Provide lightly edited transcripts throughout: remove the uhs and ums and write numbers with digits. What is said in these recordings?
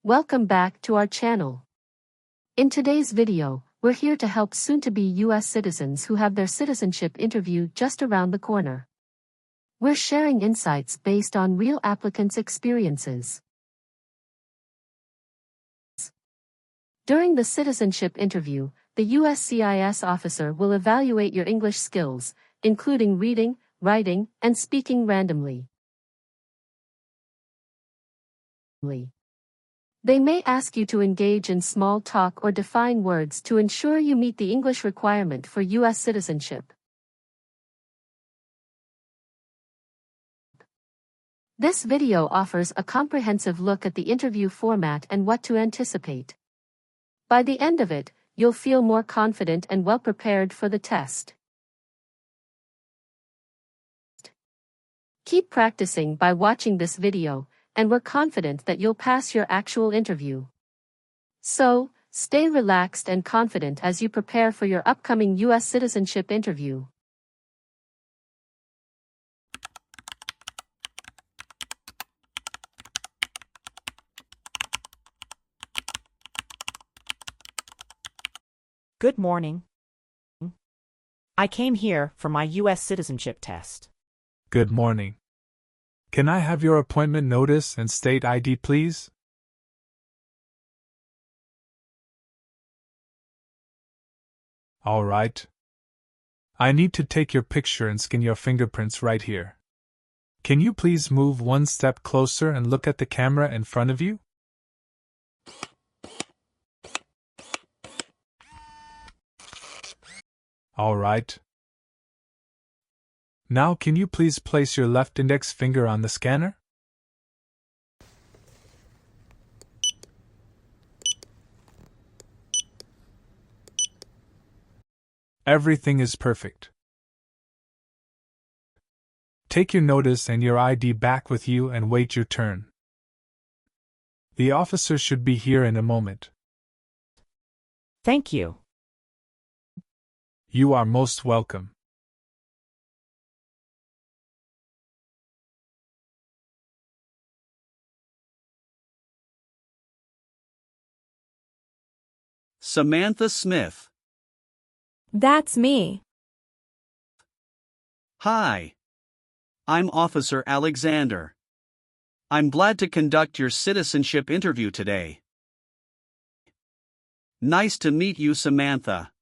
Welcome back to our channel. In today's video, we're here to help soon-to-be U.S. citizens who have their citizenship interview just around the corner. We're sharing insights based on real applicants' experiences. During the citizenship interview, the USCIS officer will evaluate your English skills, including reading, writing, and speaking randomly. They may ask you to engage in small talk or define words to ensure you meet the English requirement for U.S. citizenship. This video offers a comprehensive look at the interview format and what to anticipate. By the end of it, you'll feel more confident and well prepared for the test. Keep practicing by watching this video, and we're confident that you'll pass your actual interview. So, stay relaxed and confident as you prepare for your upcoming U.S. citizenship interview. Good morning. I came here for my U.S. citizenship test. Good morning. Can I have your appointment notice and state ID, please? All right. I need to take your picture and scan your fingerprints right here. Can you please move one step closer and look at the camera in front of you? All right. Now can you please place your left index finger on the scanner? Everything is perfect. Take your notice and your ID back with you and wait your turn. The officer should be here in a moment. Thank you. You are most welcome. Samantha Smith. That's me. Hi. I'm Officer Alexander. I'm glad to conduct your citizenship interview today. Nice to meet you, Samantha.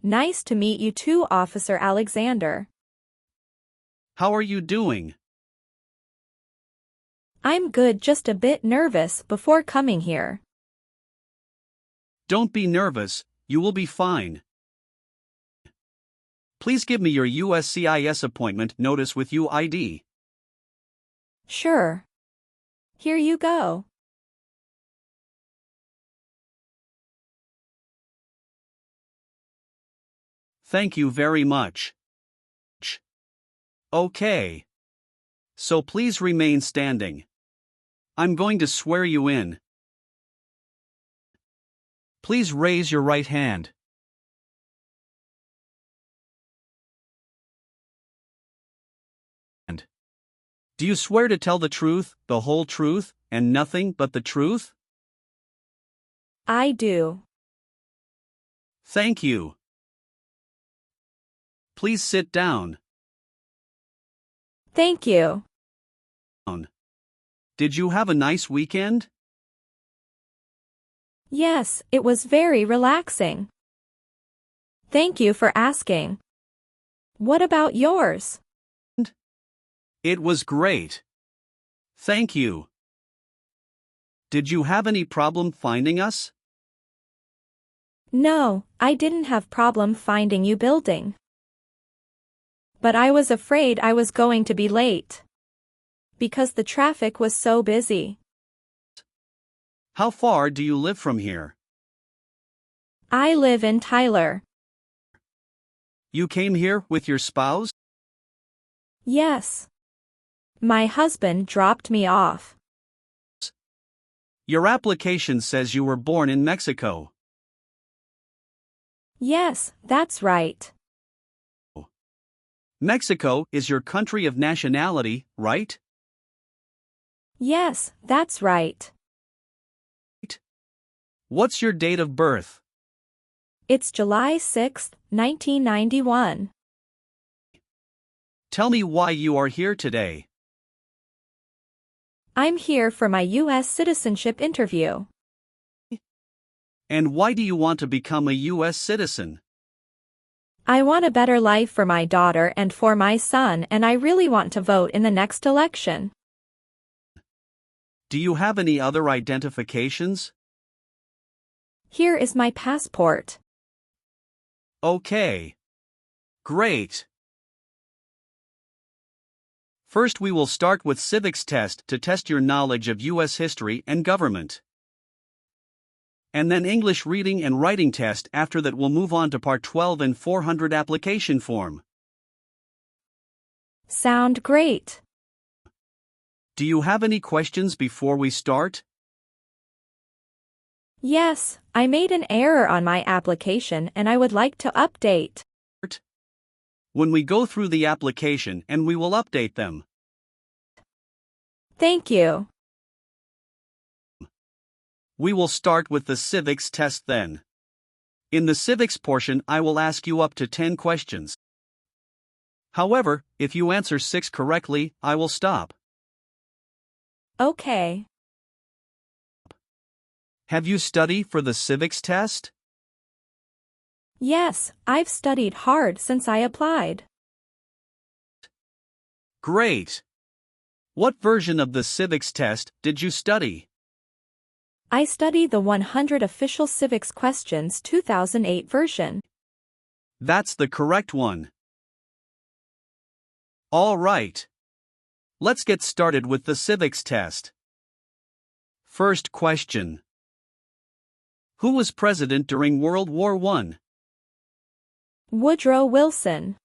Nice to meet you too, Officer Alexander. How are you doing? I'm good, just a bit nervous before coming here. Don't be nervous, you will be fine. Please give me your USCIS appointment notice with UID. Sure. Here you go. Thank you very much. Okay. So please remain standing. I'm going to swear you in. Please raise your right hand. Do you swear to tell the truth, the whole truth, and nothing but the truth? I do. Thank you. Please sit down. Thank you. Did you have a nice weekend? Yes, it was very relaxing. Thank you for asking. What about yours? It was great. Thank you. Did you have any problem finding us? No, I didn't have problem finding you building. But I was afraid I was going to be late. Because the traffic was so busy. How far do you live from here? I live in Tyler. You came here with your spouse? Yes. My husband dropped me off. Your application says you were born in Mexico. Yes, that's right. Mexico is your country of nationality, right? Yes, that's right. What's your date of birth? It's July 6, 1991. Tell me why you are here today. I'm here for my U.S. citizenship interview. And why do you want to become a U.S. citizen? I want a better life for my daughter and for my son, and I really want to vote in the next election. Do you have any other identifications? Here is my passport. Okay. Great. First we will start with civics test to test your knowledge of U.S. history and government. And then English reading and writing test. After that we'll move on to part 12 and N400 application form. Sound great. Do you have any questions before we start? Yes, I made an error on my application and I would like to update. When we go through the application and we will update them. Thank you. We will start with the civics test then. In the civics portion I will ask you up to 10 questions. However, if you answer 6 correctly, I will stop. Okay. Have you studied for the civics test? Yes, I've studied hard since I applied. Great. What version of the civics test did you study? I studied the 100 Official Civics Questions 2008 version. That's the correct one. All right. Let's get started with the civics test. First question. Who was president during World War I? Woodrow Wilson.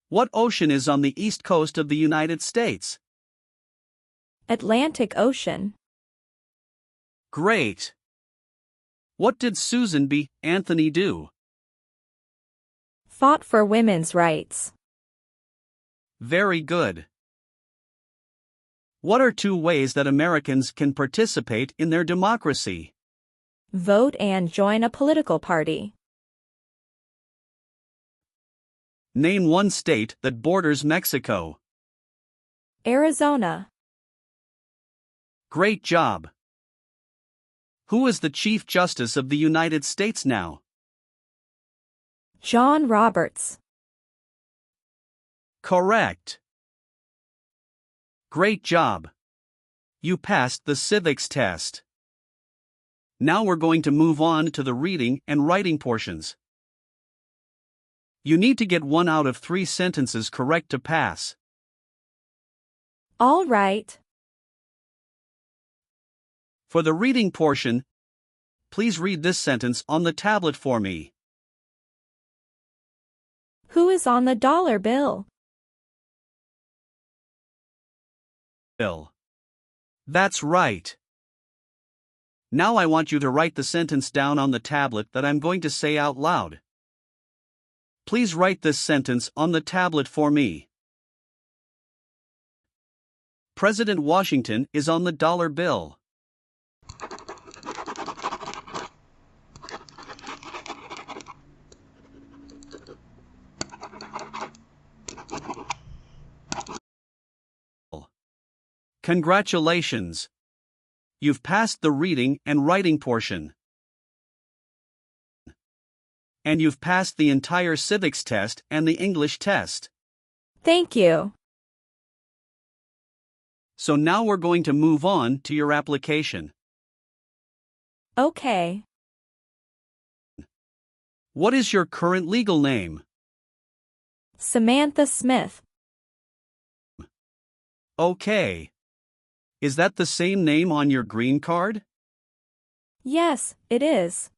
What ocean is on the east coast of the United States? Atlantic Ocean. Great. What did Susan B. Anthony do? Fought for women's rights. Very good. What are 2 ways that Americans can participate in their democracy? Vote and join a political party. Name 1 state that borders Mexico. Arizona. Great job. Who is the Chief Justice of the United States now? John Roberts. Correct. Great job. You passed the civics test. Now we're going to move on to the reading and writing portions. You need to get 1 out of 3 sentences correct to pass. All right. For the reading portion, please read this sentence on the tablet for me. Who is on the dollar bill? Bill. That's right. Now I want you to write the sentence down on the tablet that I'm going to say out loud. Please write this sentence on the tablet for me. President Washington is on the dollar bill. Congratulations! You've passed the reading and writing portion. And you've passed the entire civics test and the English test. Thank you. So now we're going to move on to your application. Okay. What is your current legal name? Samantha Smith. Okay. Is that the same name on your green card? Yes, it is.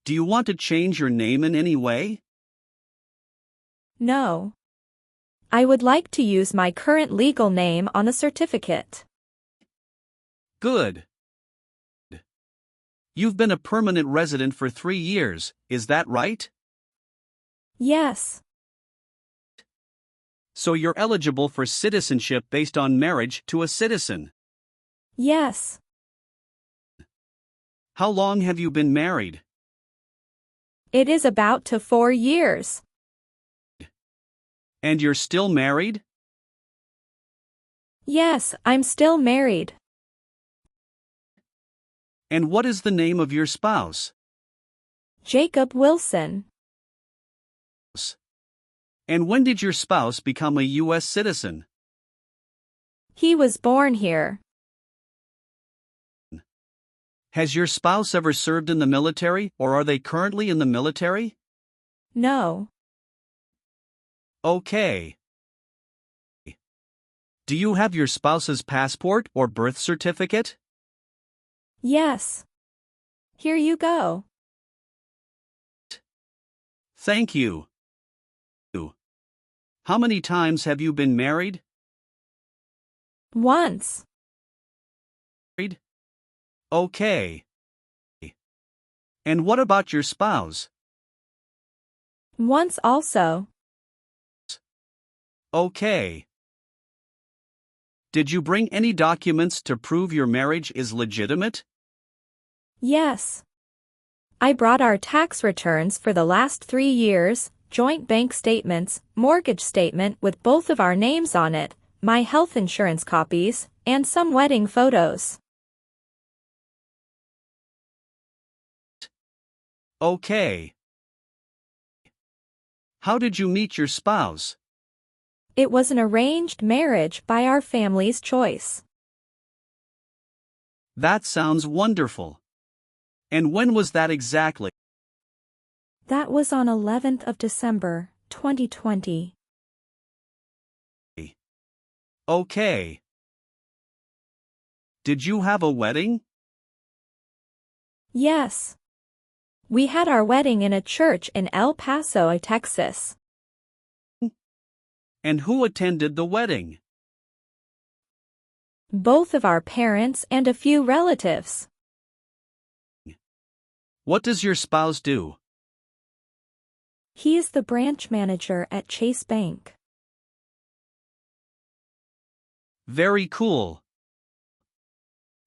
Do you want to change your name in any way? No. I would like to use my current legal name on the certificate. Good. You've been a permanent resident for 3 years, is that right? Yes. So you're eligible for citizenship based on marriage to a citizen. Yes. How long have you been married? It is about to 4 years. And you're still married? Yes, I'm still married. And what is the name of your spouse? Jacob Wilson. And when did your spouse become a U.S. citizen? He was born here. Has your spouse ever served in the military, or are they currently in the military? No. Okay. Do you have your spouse's passport or birth certificate? Yes. Here you go. Thank you. How many times have you been married? Once. Okay. And what about your spouse? Once also. Okay. Did you bring any documents to prove your marriage is legitimate? Yes. I brought our tax returns for the last 3 years, joint bank statements, mortgage statement with both of our names on it, my health insurance copies, and some wedding photos. Okay. How did you meet your spouse? It was an arranged marriage by our family's choice. That sounds wonderful. And when was that exactly? That was on 11th of December, 2020. Okay. Did you have a wedding? Yes. We had our wedding in a church in El Paso, Texas. And who attended the wedding? Both of our parents and a few relatives. What does your spouse do? He is the branch manager at Chase Bank. Very cool.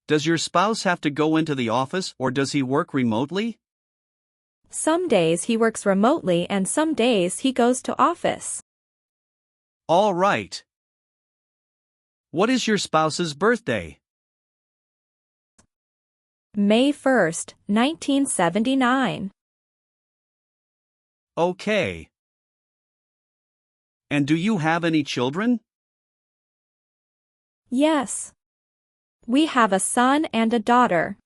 Does your spouse have to go into the office or does he work remotely? Some days he works remotely and some days he goes to office. All right. What is your spouse's birthday? May 1st, 1979. Okay. And do you have any children? Yes. We have a son and a daughter.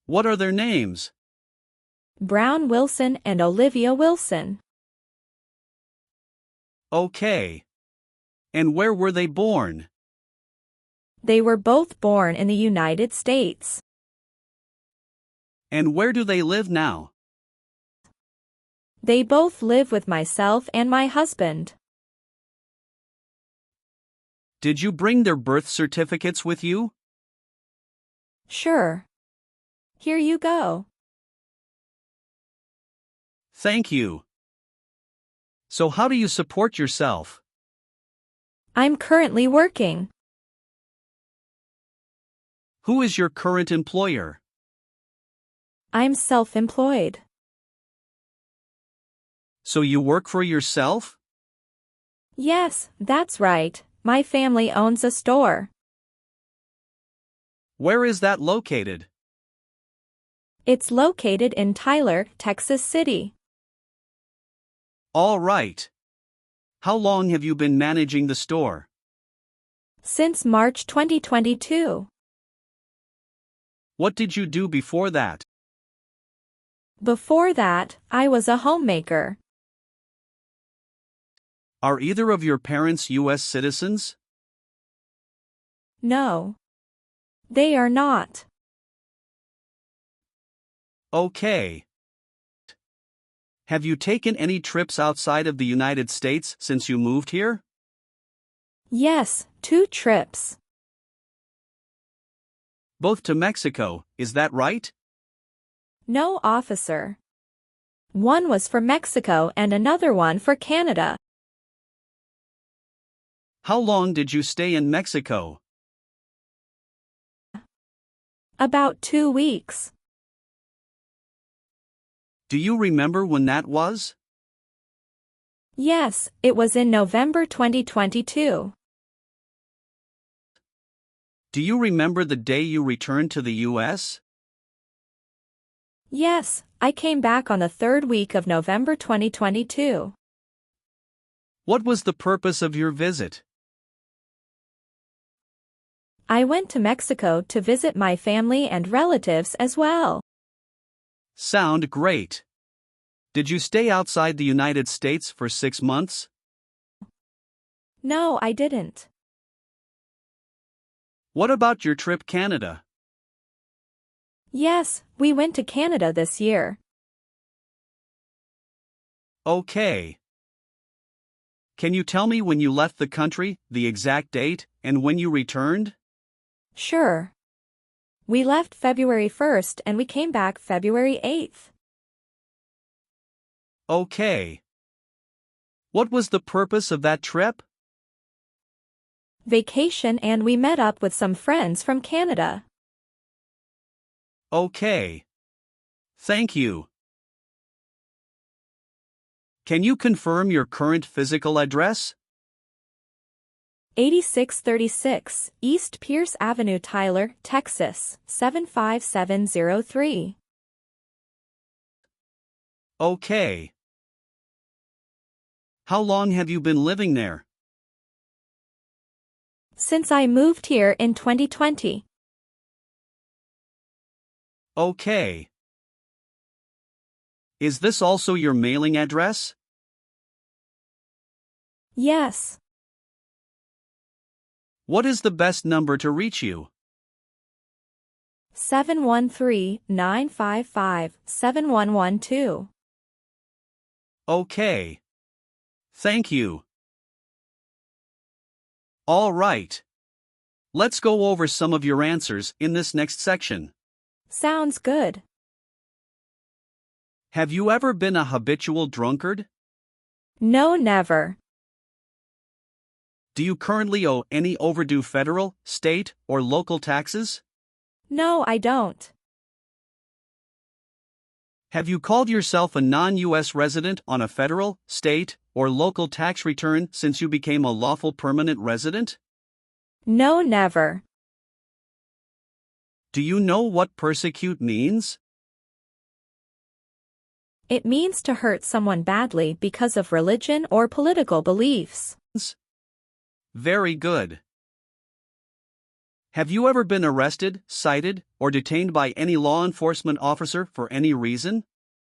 What are their names? Brown Wilson and Olivia Wilson. Okay. And where were they born? They were both born in the United States. And where do they live now? They both live with myself and my husband. Did you bring their birth certificates with you? Sure. Here you go. Thank you. So how do you support yourself? I'm currently working. Who is your current employer? I'm self-employed. So you work for yourself? Yes, that's right. My family owns a store. Where is that located? It's located in Tyler, Texas City. All right. How long have you been managing the store? Since March 2022. What did you do before that? Before that, I was a homemaker. Are either of your parents U.S. citizens? No. They are not. Okay. Have you taken any trips outside of the United States since you moved here? Yes, 2 trips. Both to Mexico, is that right? No, officer. One was for Mexico and another one for Canada. How long did you stay in Mexico? About 2 weeks. Do you remember when that was? Yes, it was in November 2022. Do you remember the day you returned to the U.S.? Yes, I came back on the 3rd week of November 2022. What was the purpose of your visit? I went to Mexico to visit my family and relatives as well. Sound great. Did you stay outside the United States for 6 months? No, I didn't. What about your trip Canada? Yes, we went to Canada this year. Okay. Can you tell me when you left the country, the exact date, and when you returned? Sure. We left February 1st and we came back February 8th. Okay. What was the purpose of that trip? Vacation, and we met up with some friends from Canada. Okay. Thank you. Can you confirm your current physical address? 8636 East Pierce Avenue, Tyler, Texas, 75703. Okay. How long have you been living there? Since I moved here in 2020. Okay. Is this also your mailing address? Yes. What is the best number to reach you? 713-955-7112. Okay. Thank you. All right. Let's go over some of your answers in this next section. Sounds good. Have you ever been a habitual drunkard? No, never. Do you currently owe any overdue federal, state, or local taxes? No, I don't. Have you called yourself a non-U.S. resident on a federal, state, or local tax return since you became a lawful permanent resident? No, never. Do you know what persecute means? It means to hurt someone badly because of religion or political beliefs. Very good. Have you ever been arrested, cited, or detained by any law enforcement officer for any reason?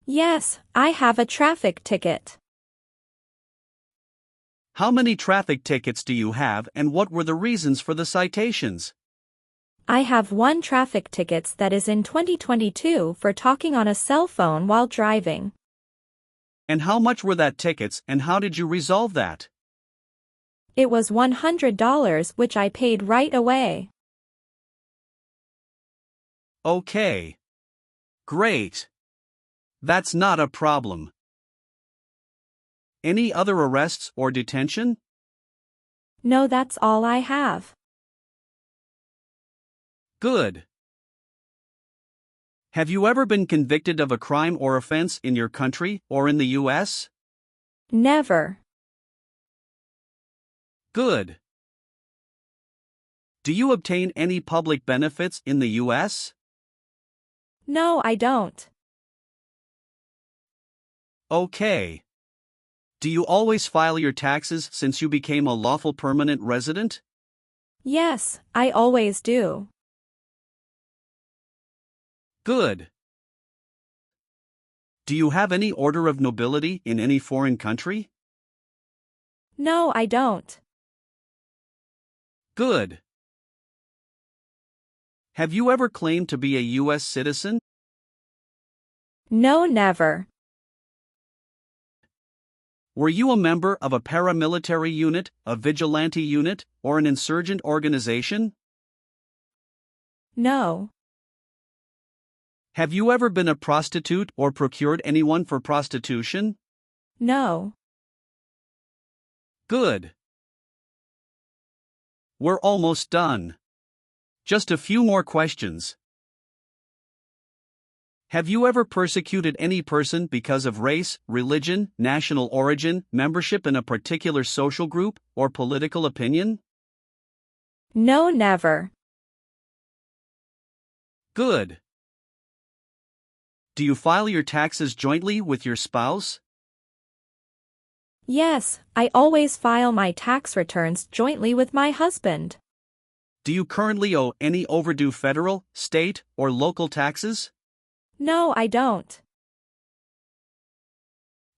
Yes, I have a traffic ticket. How many traffic tickets do you have, and what were the reasons for the citations? I have 1 traffic ticket that is in 2022 for talking on a cell phone while driving. And how much were that tickets, and how did you resolve that? It was $100, which I paid right away. Okay. Great. That's not a problem. Any other arrests or detention? No, that's all I have. Good. Have you ever been convicted of a crime or offense in your country or in the U.S.? Never. Good. Do you obtain any public benefits in the U.S.? No, I don't. Okay. Do you always file your taxes since you became a lawful permanent resident? Yes, I always do. Good. Do you have any order of nobility in any foreign country? No, I don't. Good. Have you ever claimed to be a U.S. citizen? No, never. Were you a member of a paramilitary unit, a vigilante unit, or an insurgent organization? No. Have you ever been a prostitute or procured anyone for prostitution? No. Good. We're almost done. Just a few more questions. Have you ever persecuted any person because of race, religion, national origin, membership in a particular social group, or political opinion? No, never. Good. Do you file your taxes jointly with your spouse? Yes, I always file my tax returns jointly with my husband. Do you currently owe any overdue federal, state, or local taxes? No, I don't.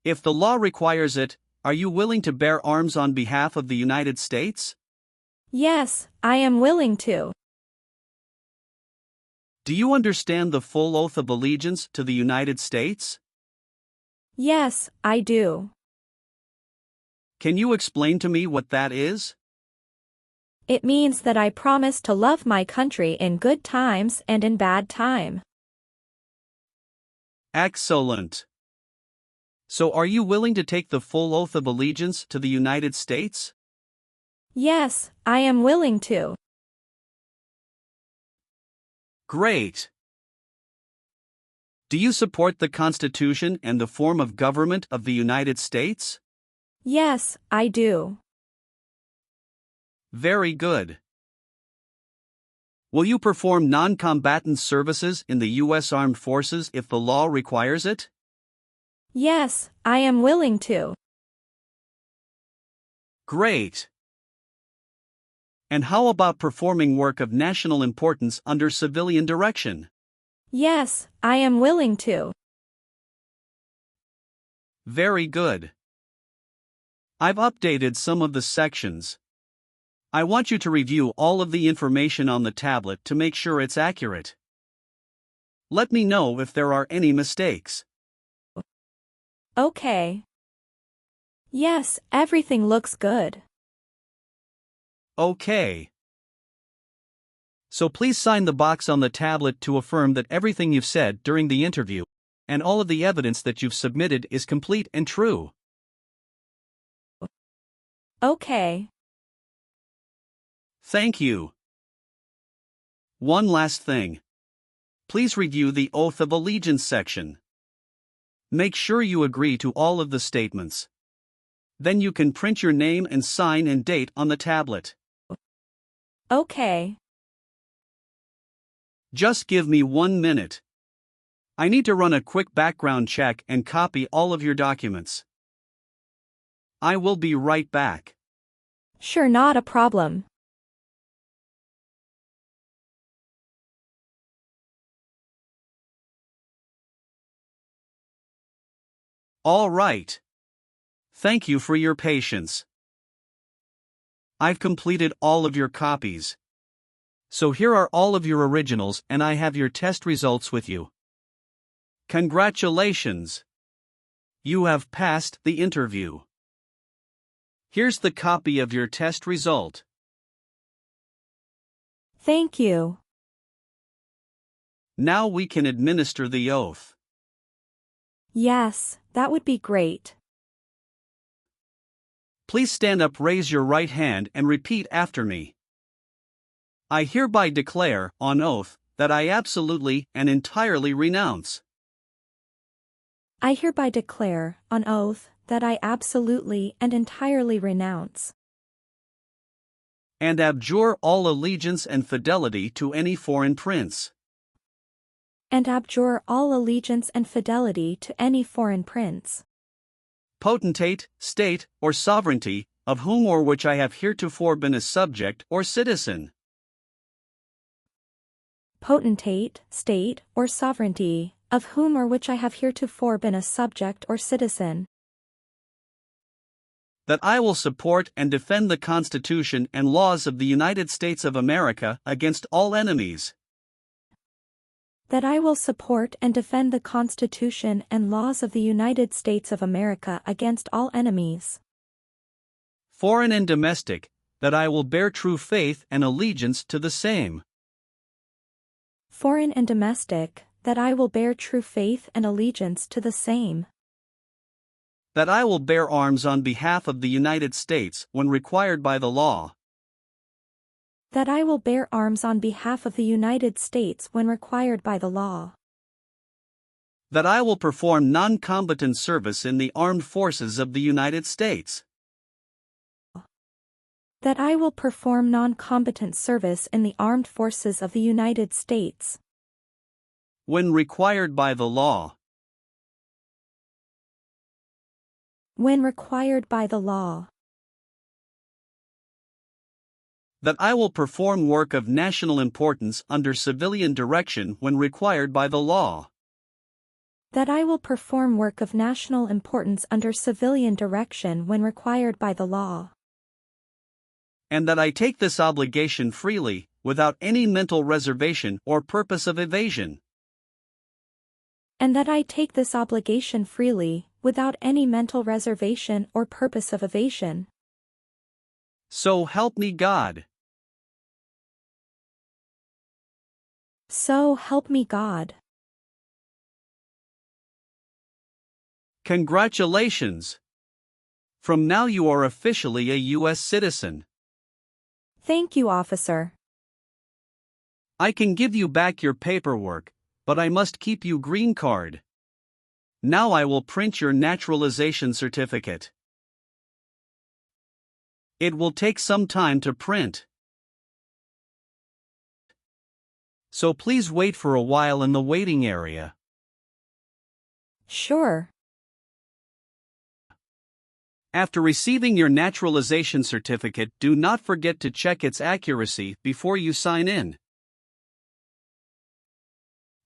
If the law requires it, are you willing to bear arms on behalf of the United States? Yes, I am willing to. Do you understand the full oath of allegiance to the United States? Yes, I do. Can you explain to me what that is? It means that I promise to love my country in good times and in bad time. Excellent. So are you willing to take the full oath of allegiance to the United States? Yes, I am willing to. Great. Do you support the Constitution and the form of government of the United States? Yes, I do. Very good. Will you perform non-combatant services in the U.S. Armed Forces if the law requires it? Yes, I am willing to. Great. And how about performing work of national importance under civilian direction? Yes, I am willing to. Very good. I've updated some of the sections. I want you to review all of the information on the tablet to make sure it's accurate. Let me know if there are any mistakes. Okay. Yes, everything looks good. Okay. So please sign the box on the tablet to affirm that everything you've said during the interview, and all of the evidence that you've submitted is complete and true. Okay. Thank you. One last thing. Please review the Oath of Allegiance section. Make sure you agree to all of the statements. Then you can print your name and sign and date on the tablet. Okay. Just give me 1 minute. I need to run a quick background check and copy all of your documents. I will be right back. Sure, not a problem. All right. Thank you for your patience. I've completed all of your copies. So here are all of your originals, and I have your test results with you. Congratulations! You have passed the interview. Here's the copy of your test result. Thank you. Now we can administer the oath. Yes, that would be great. Please stand up, raise your right hand, and repeat after me. I hereby declare, on oath, that I absolutely and entirely renounce. I hereby declare, on oath, that I absolutely and entirely renounce and abjure all allegiance and fidelity to any foreign prince, and abjure all allegiance and fidelity to any foreign prince, potentate, state, or sovereignty, of whom or which I have heretofore been a subject or citizen. Potentate, state, or sovereignty, of whom or which I have heretofore been a subject or citizen. That I will support and defend the Constitution and laws of the United States of America against all enemies. That I will support and defend the Constitution and laws of the United States of America against all enemies, foreign and domestic, that I will bear true faith and allegiance to the same. Foreign and domestic, that I will bear true faith and allegiance to the same. That I will bear arms on behalf of the United States when required by the law. That I will bear arms on behalf of the United States when required by the law. That I will perform non-combatant service in the armed forces of the United States. That I will perform non-combatant service in the armed forces of the United States. When required by the law. When required by the law. That I will perform work of national importance under civilian direction when required by the law. That I will perform work of national importance under civilian direction when required by the law. And that I take this obligation freely, without any mental reservation or purpose of evasion. And that I take this obligation freely, without any mental reservation or purpose of evasion. So help me God. So help me God. Congratulations! From now you are officially a U.S. citizen. Thank you, officer. I can give you back your paperwork, but I must keep you green card. Now I will print your naturalization certificate. It will take some time to print. So please wait for a while in the waiting area. Sure. After receiving your naturalization certificate, do not forget to check its accuracy before you sign in.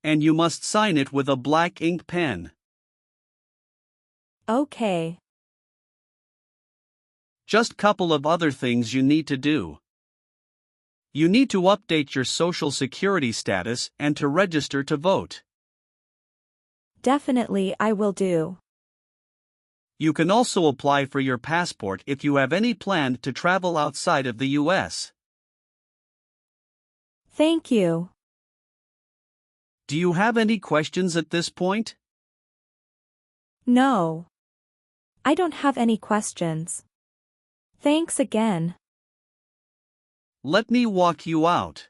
And you must sign it with a black ink pen. Okay. Just couple of other things you need to do. You need to update your social security status and to register to vote. Definitely I will do. You can also apply for your passport if you have any plan to travel outside of the U.S. Thank you. Do you have any questions at this point? No. I don't have any questions. Thanks again. Let me walk you out.